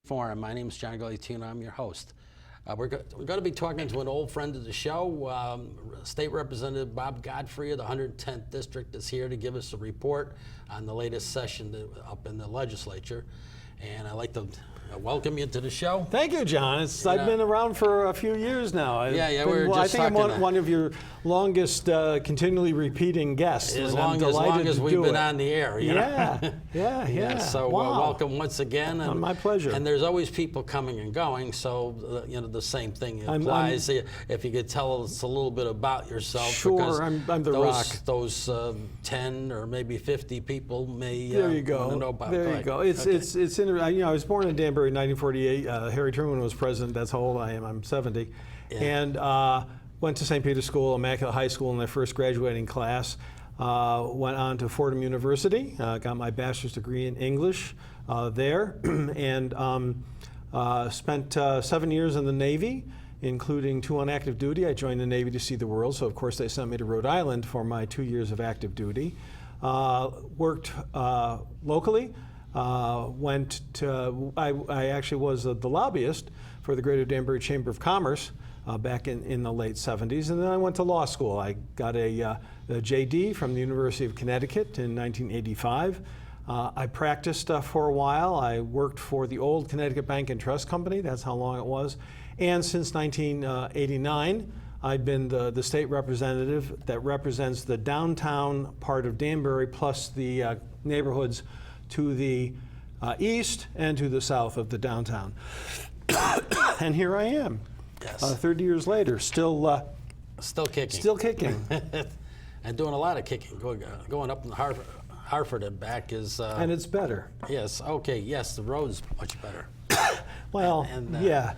Forum. My name is John Gogliettino. I'm your host. We're going to be talking to an old friend of the show. State Representative Bob Godfrey of the 110th District is here to give us a report on the latest session up in the legislature. And I'd like to welcome you to the show. Thank you, John. I've been around for a few years now. We were just I think I'm talking one of your longest continually repeating guests. As long as we've been on the air. Yeah. So welcome once again. And, my pleasure. And there's always people coming and going, so the same thing applies. If you could tell us a little bit about yourself. Sure, I'm the rock. Those 10 or maybe 50 people may there you go. want to know about. There you go. It's interesting. I was born in Danbury in 1948. Harry Truman was president. That's how old I am. I'm 70. Yeah. And went to St. Peter's School, Immaculate High School in my first graduating class. Went on to Fordham University. Got my bachelor's degree in English there. And spent 7 years in the Navy, including 2 on active duty. I joined the Navy to see the world, so of course they sent me to Rhode Island for my 2 years of active duty. Worked locally. I actually was the lobbyist for the Greater Danbury Chamber of Commerce back in the late 70s, and then I went to law school. I got a JD from the University of Connecticut in 1985. I practiced for a while. I worked for the old Connecticut Bank and Trust Company. That's how long it was. And since 1989, I've been the state representative that represents the downtown part of Danbury plus the neighborhoods to the east and to the south of the downtown. And here I am, 30 years later, still kicking. Still kicking. And doing a lot of kicking. Going up in Hartford and back is... and it's better. Yes, okay, yes, the road's much better. Well, yeah.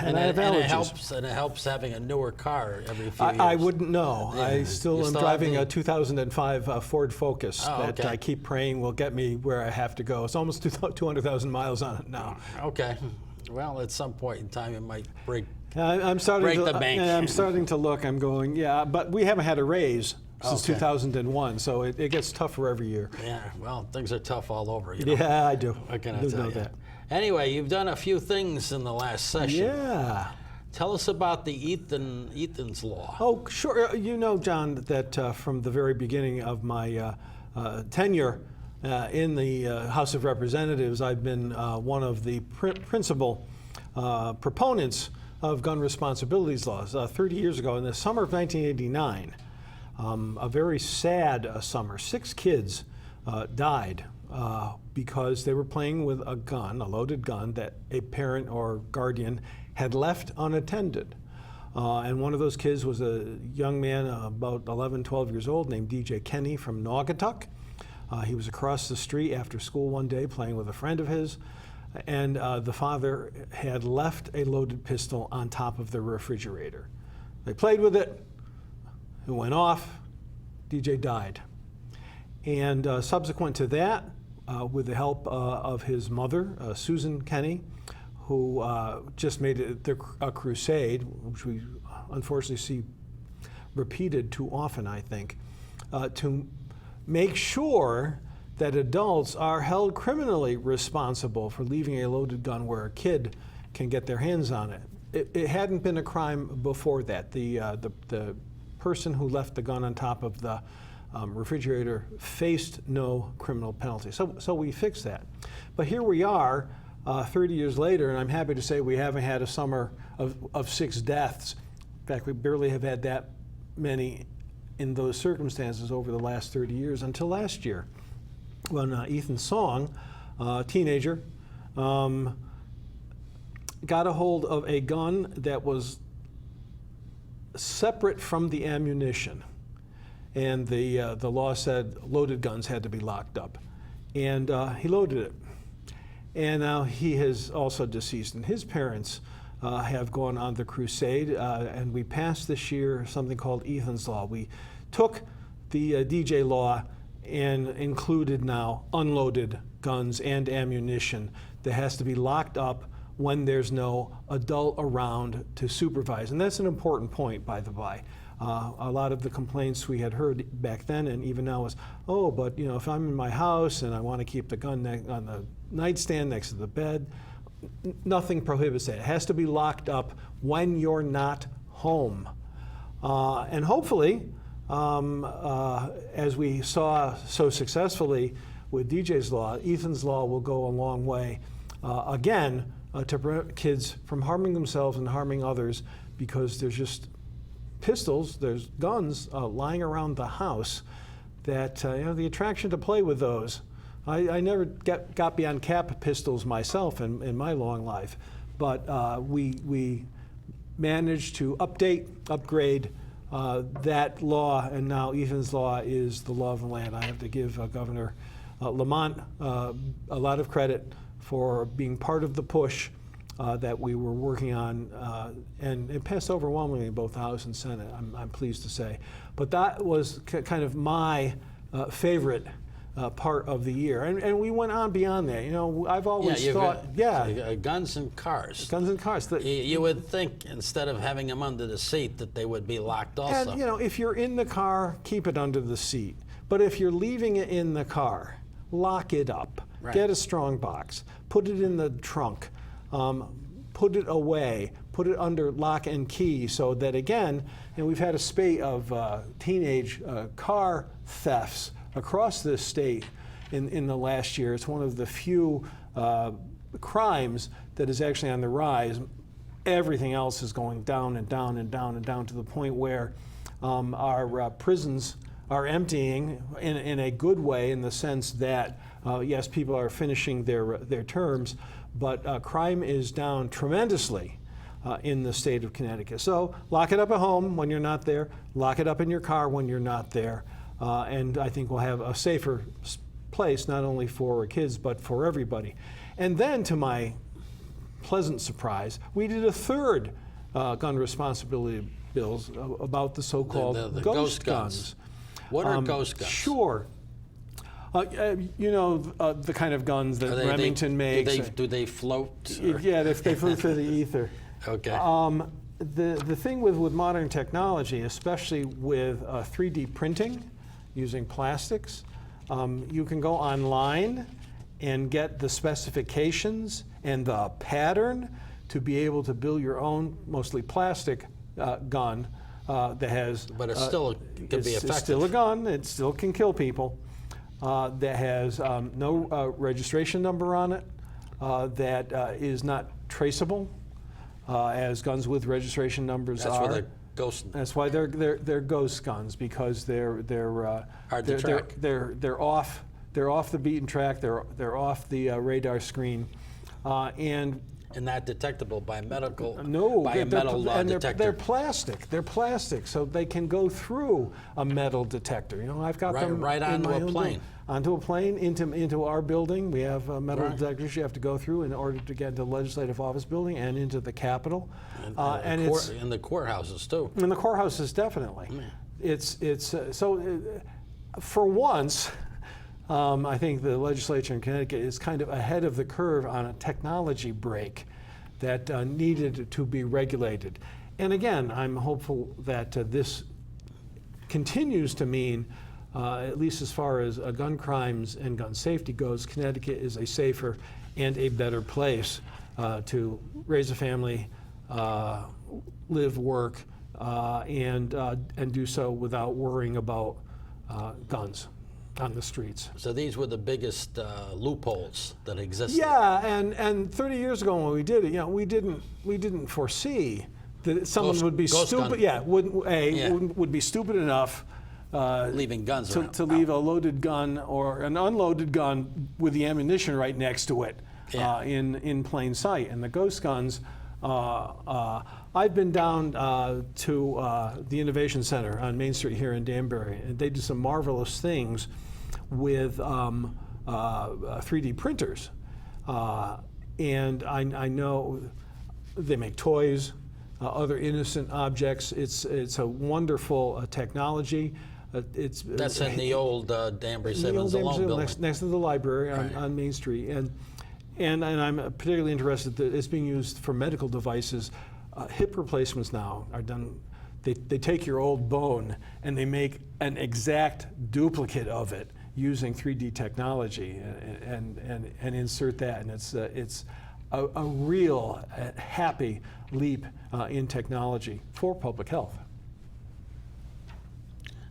And it helps having a newer car every few years. I wouldn't know. Yeah. I still am driving a 2005 Ford Focus that I keep praying will get me where I have to go. It's almost 200,000 miles on it now. Okay. Well, at some point in time, it might break I'm starting the bank. I'm starting to look. I'm going, but we haven't had a raise since 2001, so it gets tougher every year. Yeah, well, things are tough all over. Yeah, I do. What can I tell you? That. Anyway, you've done a few things in the last session. Yeah. Tell us about the Ethan's Law. Oh, sure. You know, John, that from the very beginning of my tenure in the House of Representatives, I've been one of the principal proponents of gun responsibilities laws. 30 years ago, in the summer of 1989, a very sad summer, 6 kids died because they were playing with a gun, a loaded gun, that a parent or guardian had left unattended. And one of those kids was a young man about 11, 12 years old named DJ Kenny from Naugatuck. He was across the street after school one day playing with a friend of his, and the father had left a loaded pistol on top of the refrigerator. They played with it, it went off, DJ died. And subsequent to that, with the help of his mother, Susan Kenny, who just made it a crusade, which we unfortunately see repeated too often, I think, to make sure that adults are held criminally responsible for leaving a loaded gun where a kid can get their hands on it. It hadn't been a crime before that. The person who left the gun on top of the refrigerator faced no criminal penalty. So we fixed that. But here we are 30 years later, and I'm happy to say we haven't had a summer of 6 deaths. In fact, we barely have had that many in those circumstances over the last 30 years until last year, when Ethan Song, a teenager, got a hold of a gun that was separate from the ammunition. And the law said loaded guns had to be locked up. And he loaded it. And now he is also deceased. And his parents have gone on the crusade. And we passed this year something called Ethan's Law. We took the DJ law and included now unloaded guns and ammunition that has to be locked up when there's no adult around to supervise. And that's an important point, by the by. A lot of the complaints we had heard back then and even now is, but if I'm in my house and I want to keep the gun on the nightstand next to the bed, nothing prohibits that. It has to be locked up when you're not home. And hopefully, as we saw so successfully with DJ's Law, Ethan's Law will go a long way, again, to prevent kids from harming themselves and harming others, because there's just pistols, there's guns lying around the house that, the attraction to play with those. I never got beyond cap pistols myself in my long life, but we managed to upgrade that law, and now Ethan's Law is the law of the land. I have to give Governor Lamont a lot of credit for being part of the push that we were working on, and it passed overwhelmingly in both the House and Senate, I'm pleased to say. But that was kind of my favorite part of the year. And we went on beyond that. I've always thought, guns and cars. Guns and cars. You would think, instead of having them under the seat, that they would be locked also. And, if you're in the car, keep it under the seat. But if you're leaving it in the car, lock it up. Right. Get a strong box. Put it in the trunk. Put it away. Put it under lock and key, so that, again, we've had a spate of teenage car thefts across this state in the last year. It's one of the few crimes that is actually on the rise. Everything else is going down and down and down and down, to the point where our prisons are emptying in a good way, in the sense that, yes, people are finishing their terms, but crime is down tremendously in the state of Connecticut. So lock it up at home when you're not there. Lock it up in your car when you're not there. And I think we'll have a safer place, not only for kids, but for everybody. And then, to my pleasant surprise, we did a third gun responsibility bills about the so-called the ghost guns. What are ghost guns? Sure. The kind of guns that Remington makes. Do they float? Yeah, they float through the ether. Okay. The thing with modern technology, especially with 3D printing using plastics, you can go online and get the specifications and the pattern to be able to build your own, mostly plastic, gun that has. But it still can be effective. It's still a gun. It still can kill people. That has no registration number on it. That is not traceable, as guns with registration numbers That's are. why they're ghost. That's why they're ghost guns, because they're Hard to track. They're off the beaten track. They're off the radar screen, and not detectable by a metal detector. They're plastic. They're plastic, so they can go through a metal detector. I've got them right in onto my a own plane. building. Onto a plane, into our building. We have metal Right. detectors you have to go through in order to get into the Legislative Office building and into the Capitol. And it's in the courthouses too. in the courthouses, definitely. For once, I think the legislature in Connecticut is kind of ahead of the curve on a technology break that needed to be regulated. And again, I'm hopeful that this continues to mean, at least as far as gun crimes and gun safety goes, Connecticut is a safer and a better place to raise a family, live, work, and do so without worrying about guns on the streets. So these were the biggest loopholes that existed. Yeah, and 30 years ago when we did it, we didn't foresee that someone would be stupid. Gun. Yeah, would be stupid enough. Leaving guns around. To leave a loaded gun or an unloaded gun with the ammunition right next to it in plain sight. And the ghost guns, I've been down to the Innovation Center on Main Street here in Danbury, and they do some marvelous things with 3D printers. And I know they make toys, other innocent objects. It's a wonderful technology. That's in the old Danbury Savings Alone building. Next to the library on Main Street. And I'm particularly interested that it's being used for medical devices. Hip replacements now are done. They take your old bone and they make an exact duplicate of it using 3D technology and insert that. And it's a real happy leap in technology for public health.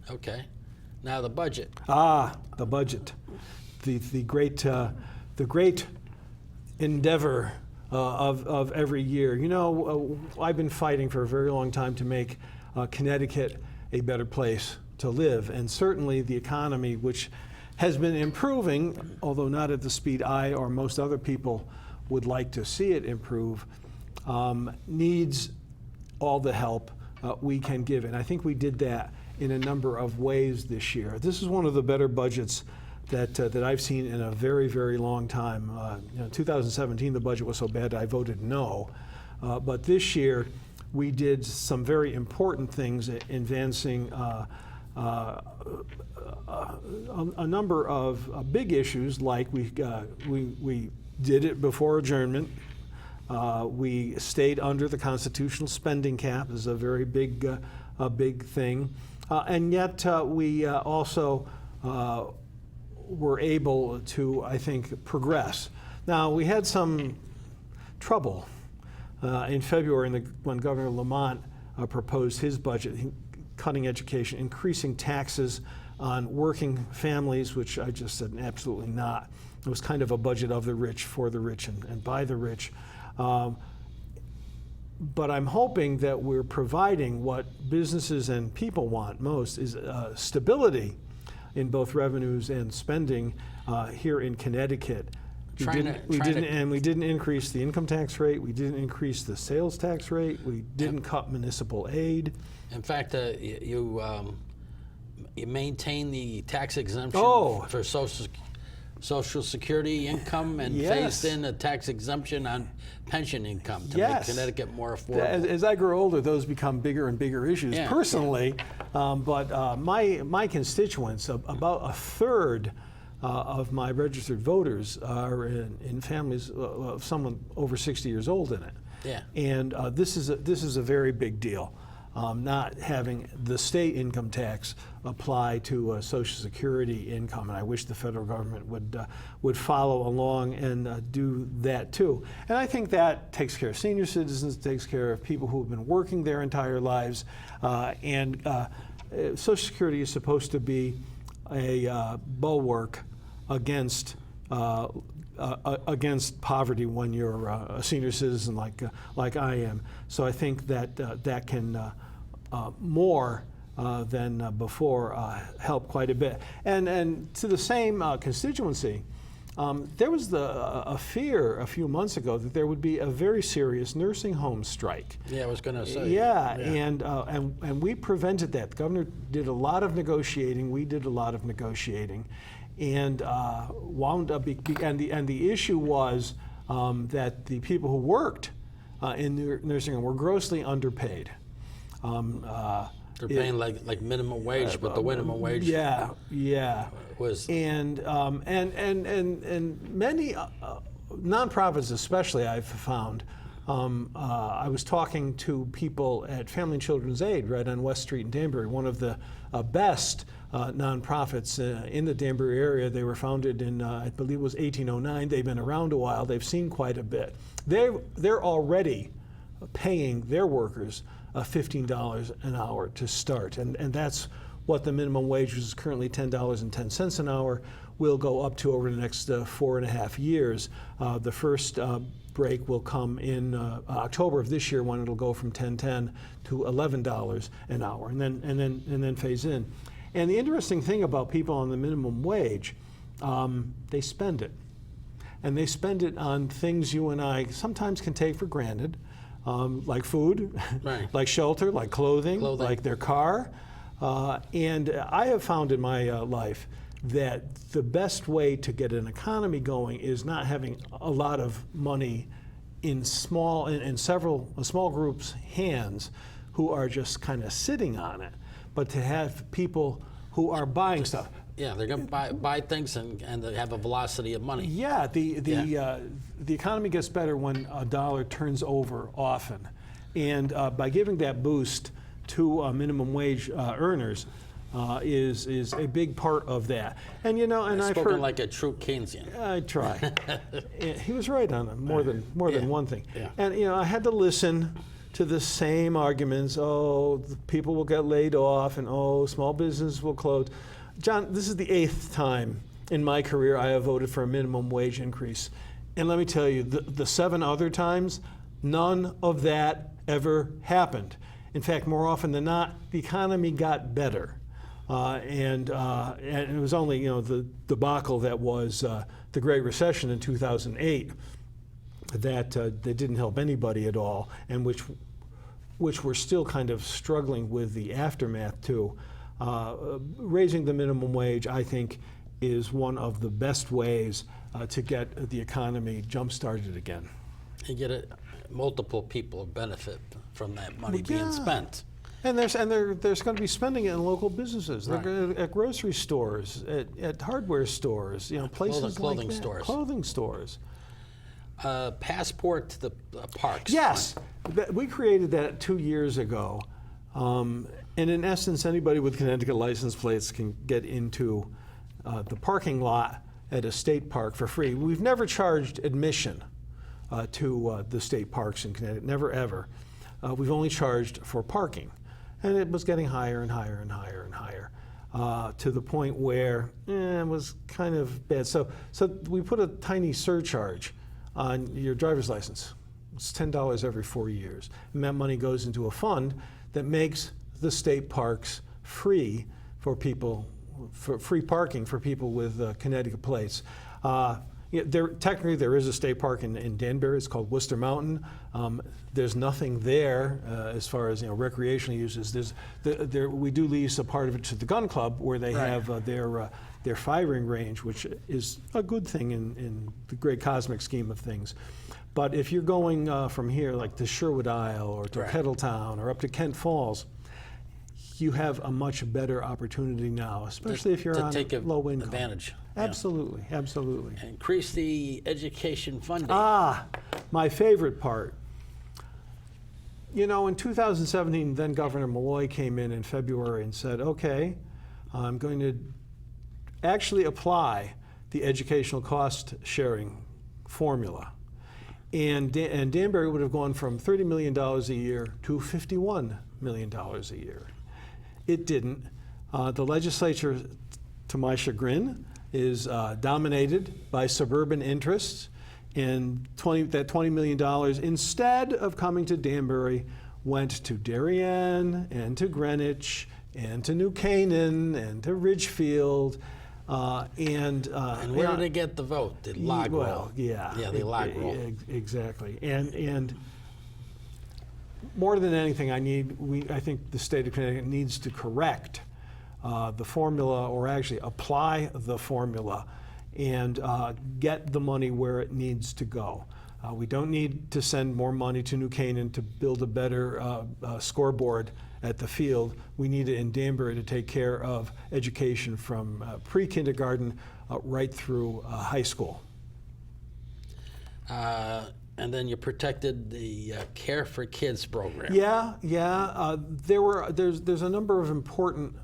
Okay. Now the budget. The budget, the great endeavor of every year. You know, I've been fighting for a very long time to make Connecticut a better place to live, and certainly the economy, which has been improving, although not at the speed I or most other people would like to see it improve, needs all the help we can give. And I think we did that in a number of ways this year. This is one of the better budgets that I've seen in a very, very long time. 2017, the budget was so bad I voted no. But this year, we did some very important things advancing a number of big issues, like we did it before adjournment. We stayed under the constitutional spending cap is a very big thing, and yet we also were able to, I think, progress. Now we had some trouble in February when Governor Lamont proposed his budget, cutting education, increasing taxes on working families, which I just said absolutely not. It was kind of a budget of the rich, for the rich, and by the rich. But I'm hoping that we're providing what businesses and people want most, is stability in both revenues and spending here in Connecticut. We didn't increase the income tax rate. We didn't increase the sales tax rate. We didn't cut municipal aid. In fact, you maintain the tax exemption for Social Security income, and phased in a tax exemption on pension income to make Connecticut more affordable. As I grow older, those become bigger and bigger issues personally. But my constituents, about a third of my registered voters are in families of someone over 60 years old in it. Yeah. And this is a very big deal. Not having the state income tax apply to Social Security income, and I wish the federal government would follow along and do that too. And I think that takes care of senior citizens, takes care of people who have been working their entire lives, and Social Security is supposed to be a bulwark against poverty when you're a senior citizen like I am. So I think that that can more than before help quite a bit. And to the same constituency, there was a fear a few months ago that there would be a very serious nursing home strike. Yeah, I was going to say. Yeah. And we prevented that. The governor did a lot of negotiating. We did a lot of negotiating. And wound up, and the issue was that the people who worked in the nursing home were grossly underpaid. They're paying like minimum wage, but the minimum wage was and many nonprofits, especially, I've found. I was talking to people at Family and Children's Aid right on West Street in Danbury, one of the best nonprofits in the Danbury area. They were founded in, I believe it was 1809. They've been around a while. They've seen quite a bit. They're already paying their workers $15 an hour to start. And that's what the minimum wage, which is currently $10.10 an hour, will go up to over the next 4.5 years. The first break will come in October of this year, when it'll go from $10.10 to $11 an hour, and then phase in. And the interesting thing about people on the minimum wage, they spend it. And they spend it on things you and I sometimes can take for granted, like food, right, like shelter, like clothing, like their car. And I have found in my life that the best way to get an economy going is not having a lot of money in small groups' hands who are just kind of sitting on it, but to have people who are buying stuff. Yeah, they're going to buy things and they have a velocity of money. Yeah, the economy gets better when a dollar turns over often, and by giving that boost to minimum wage earners, is a big part of that. And you know, and I've Spoken heard like a true Keynesian. I try. He was right on more than one thing. Yeah. And you know, I had to listen to the same arguments. Oh, the people will get laid off, and oh, small business will close. John, this is the 8th time in my career I have voted for a minimum wage increase. And let me tell you, the 7 other times, none of that ever happened. In fact, more often than not, the economy got better. And it was only, you know, the debacle that was the Great Recession in 2008 that didn't help anybody at all, and which we're still kind of struggling with the aftermath too. Raising the minimum wage, I think, is one of the best ways to get the economy jump-started again. You get multiple people benefit from that money being spent. And there's going to be spending it in local businesses. They're Right. at grocery stores, at hardware stores, you know, places Clothing like that. stores. Clothing stores. Passport to the parks. Yes, we created that 2 years ago, and in essence, anybody with Connecticut license plates can get into the parking lot at a state park for free. We've never charged admission to the state parks in Connecticut, never ever. We've only charged for parking, and it was getting higher and higher and higher and higher to the point where it was kind of bad. So we put a tiny surcharge on your driver's license. It's $10 every 4 years. And that money goes into a fund that makes the state parks free for people, for free parking for people with Connecticut plates. Technically, there is a state park in Danbury. It's called Worcester Mountain. There's nothing there as far as, you know, recreational uses. We do lease a part of it to the gun club, where they Right. have their firing range, which is a good thing in the great cosmic scheme of things. But if you're going from here, like to Sherwood Isle or to Right. Kettletown or up to Kent Falls, you have a much better opportunity now, especially if you're to on take low income. advantage. Yeah. Absolutely, absolutely. Increase the education funding. My favorite part. You know, in 2017, then Governor Malloy came in February and said, okay, I'm going to actually apply the educational cost sharing formula. And Danbury would have gone from $30 million a year to $51 million a year. It didn't. The legislature, to my chagrin, is dominated by suburban interests, and that $20 million, instead of coming to Danbury, went to Darien and to Greenwich and to New Canaan and to Ridgefield. And where did they get the vote? The log roll. Well, yeah. Yeah, the log roll. Exactly. And more than anything, I think the state of Connecticut needs to correct the formula, or actually apply the formula, and get the money where it needs to go. We don't need to send more money to New Canaan to build a better scoreboard at the field. We need it in Danbury to take care of education from pre-kindergarten right through high school. And then you protected the Care for Kids program. Yeah. There's a number of important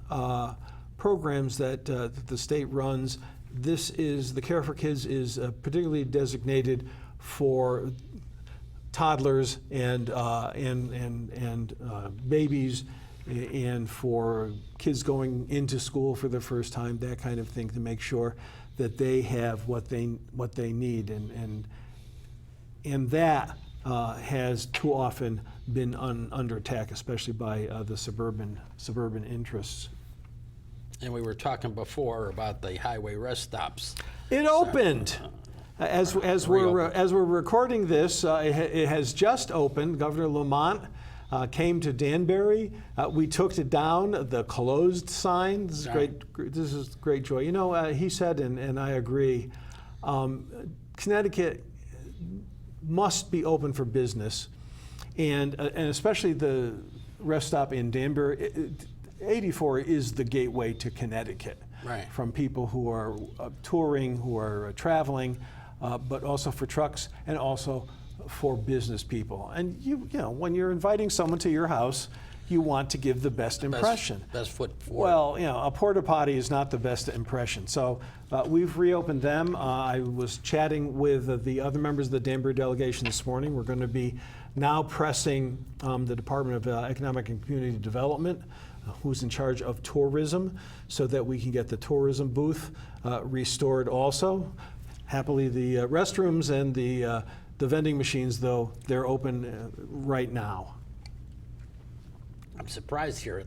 programs that the state runs. The Care for Kids is particularly designated for toddlers and babies, and for kids going into school for the first time, that kind of thing, to make sure that they have what they need, and that has too often been under attack, especially by the suburban interests. And we were talking before about the highway rest stops. It opened. As we're recording this, it has just opened. Governor Lamont came to Danbury. We took it down, the closed sign. This is great. This is great joy. You know, he said, and I agree, Connecticut must be open for business, and especially the rest stop in Danbury. 84 is the gateway to Connecticut, right, from people who are touring, who are traveling, but also for trucks and also for business people. And you know, when you're inviting someone to your house, you want to give the best impression. Best foot forward. Well, a porta potty is not the best impression. So we've reopened them. I was chatting with the other members of the Danbury delegation this morning. We're going to be now pressing the Department of Economic and Community Development, who's in charge of tourism, so that we can get the tourism booth restored also. Happily, the restrooms and the vending machines, though, they're open right now. I'm surprised here,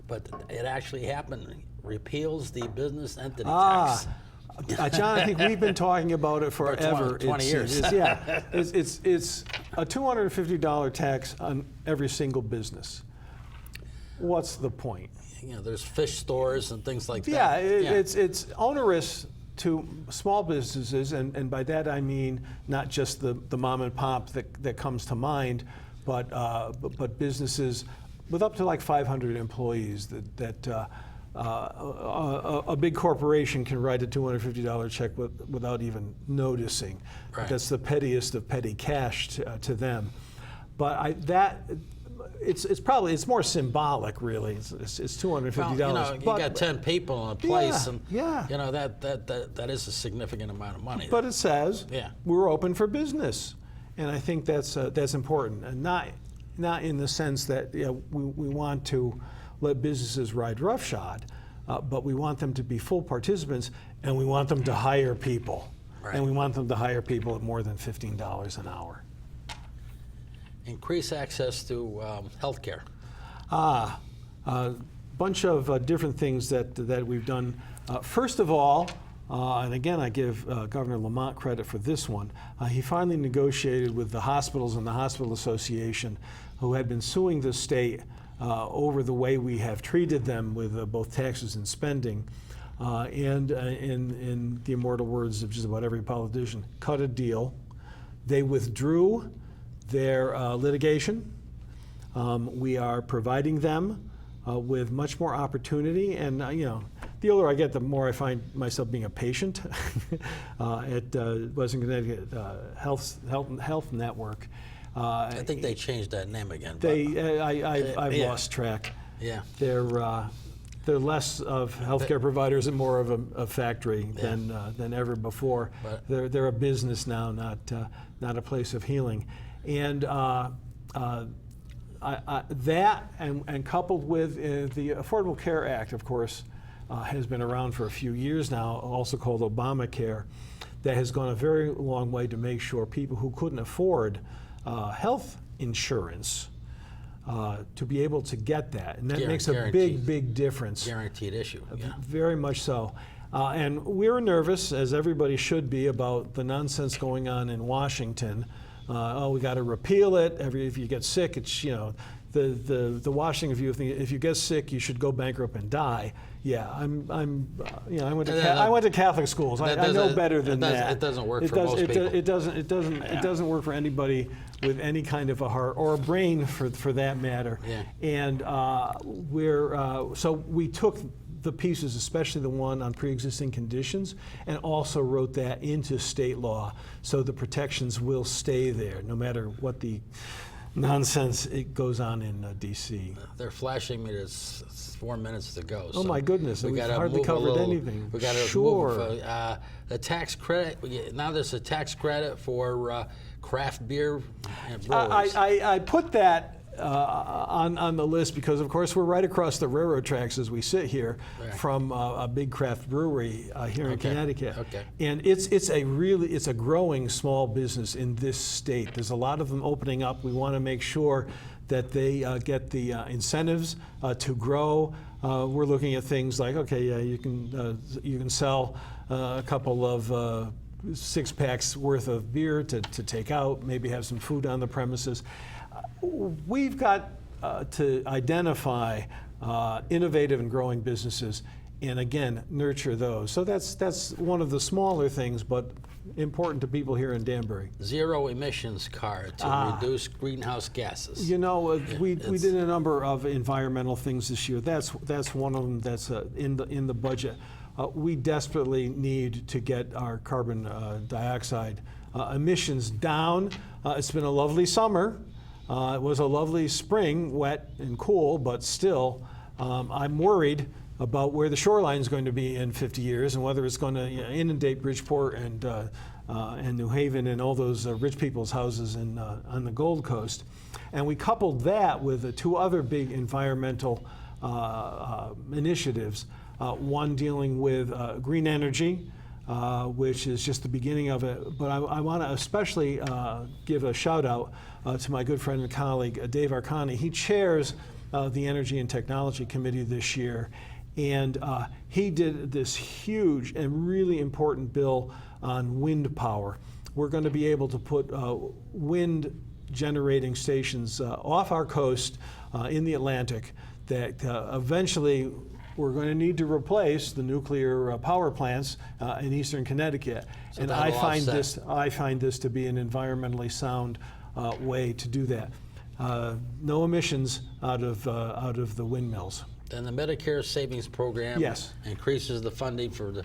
but it actually happened. Repeals the business entity tax. John, I think we've been talking about it forever. 20 years. It's a $250 tax on every single business. What's the point? There's fish stores and things like that. Yeah, it's onerous to small businesses, and by that I mean not just the mom and pop that comes to mind, but businesses with up to like 500 employees that a big corporation can write a $250 check without even noticing. Right. That's the pettiest of petty cash to them. But it's more symbolic, really. It's $250. Well, you got 10 people in a place, and yeah. that is a significant amount of money. But it says Yeah. we're open for business, and I think that's important, and not in the sense that we want to let businesses ride roughshod, but we want them to be full participants, and we want them to hire people, Right. and we want them to hire people at more than $15 an hour. Increase access to health care. A bunch of different things that we've done. First of all, and again, I give Governor Lamont credit for this one. He finally negotiated with the hospitals and the Hospital Association, who had been suing the state over the way we have treated them with both taxes and spending. And in the immortal words of just about every politician, cut a deal. They withdrew their litigation. We are providing them with much more opportunity, and the older I get, the more I find myself being a patient at Western Connecticut Health Network. I think they changed that name again. I've lost track. Yeah. They're less of healthcare providers and more of a factory than ever before. But they're a business now, not a place of healing. And that, and coupled with the Affordable Care Act, of course, has been around for a few years now, also called Obamacare, that has gone a very long way to make sure people who couldn't afford health insurance to be able to get that. And that makes a big difference. Guaranteed issue. Yeah. Very much so. And we're nervous, as everybody should be, about the nonsense going on in Washington. We got to repeal it. If you get sick, it's the Washington view. If you get sick, you should go bankrupt and die. Yeah, I went to Catholic schools. I know better than that. It doesn't work for most people. It doesn't work for anybody with any kind of a heart or a brain, for that matter. Yeah. And so we took the pieces, especially the one on pre-existing conditions, and also wrote that into state law, so the protections will stay there, no matter what the nonsense it goes on in D.C. They're flashing me. There's 4 minutes to go. Oh my goodness, we've hardly covered anything. We got to move the tax credit. Now there's a tax credit for craft beer and breweries. I put that on the list because, of course, we're right across the railroad tracks as we sit here from a big craft brewery here in Connecticut. Okay. And it's a growing small business in this state. There's a lot of them opening up. We want to make sure that they get the incentives to grow. We're looking at things like, you can sell a couple of 6-packs worth of beer to take out, maybe have some food on the premises. We've got to identify innovative and growing businesses, and again, nurture those. So that's one of the smaller things, but important to people here in Danbury. Zero emissions car to reduce greenhouse gases. We did a number of environmental things this year. That's one of them that's in the budget. We desperately need to get our carbon dioxide emissions down. It's been a lovely summer. It was a lovely spring, wet and cool, but still, I'm worried about where the shoreline is going to be in 50 years and whether it's going to inundate Bridgeport and New Haven and all those rich people's houses on the Gold Coast. And we coupled that with two other big environmental initiatives, one dealing with green energy, which is just the beginning of it. But I want to especially give a shout out to my good friend and colleague, Dave Arcani. He chairs the Energy and Technology Committee this year. And he did this huge and really important bill on wind power. We're going to be able to put wind generating stations off our coast in the Atlantic that eventually we're going to need to replace the nuclear power plants in eastern Connecticut. So and I find this to be an environmentally sound way to do that. No emissions out of the windmills. And the Medicare Savings Program increases the funding for the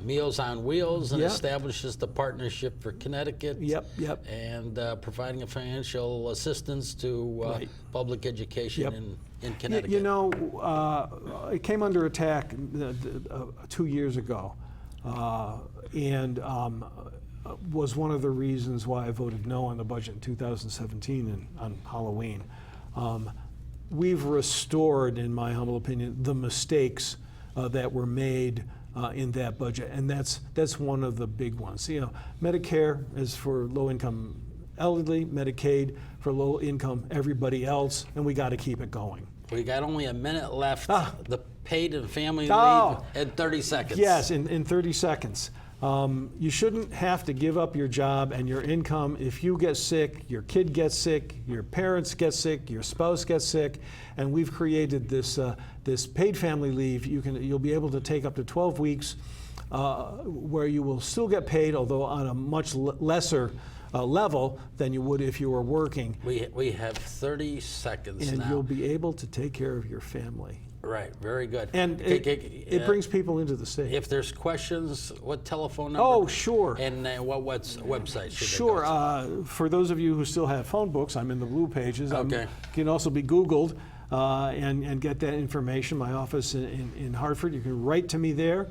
Meals on Wheels and establishes the Partnership for Connecticut and providing a financial assistance to public education in Connecticut. You know, it came under attack 2 years ago and was one of the reasons why I voted no on the budget in 2017 on Halloween. We've restored, in my humble opinion, the mistakes that were made in that budget, and that's one of the big ones. You know, Medicare is for low-income elderly, Medicaid for low-income everybody else, and we got to keep it going. We got only a minute left. The paid and family leave in 30 seconds. Yes, in 30 seconds. You shouldn't have to give up your job and your income if you get sick, your kid gets sick, your parents get sick, your spouse gets sick, and we've created this this paid family leave. You'll be able to take up to 12 weeks where you will still get paid, although on a much lesser level than you would if you were working. We have 30 seconds now. And you'll be able to take care of your family. Right, very good. And it brings people into the state. If there's questions, what telephone number? Oh, sure. And what website should Sure. they go to? For those of you who still have phone books, I'm in the blue pages. Okay. Can also be Googled and get that information. My office in Hartford, you can write to me there.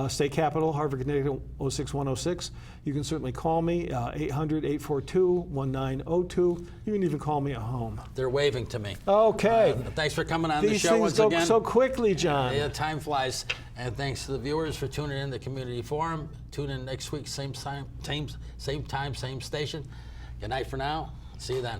State Capitol, Hartford, Connecticut, 06106. You can certainly call me, 800-842-1902. You can even call me at home. They're waving to me. Okay. Thanks for coming on the show once go again. so quickly, John. Yeah, time flies. And thanks to the viewers for tuning in to Community Forum. Tune in next week, same time, same station. Good night for now. See you then.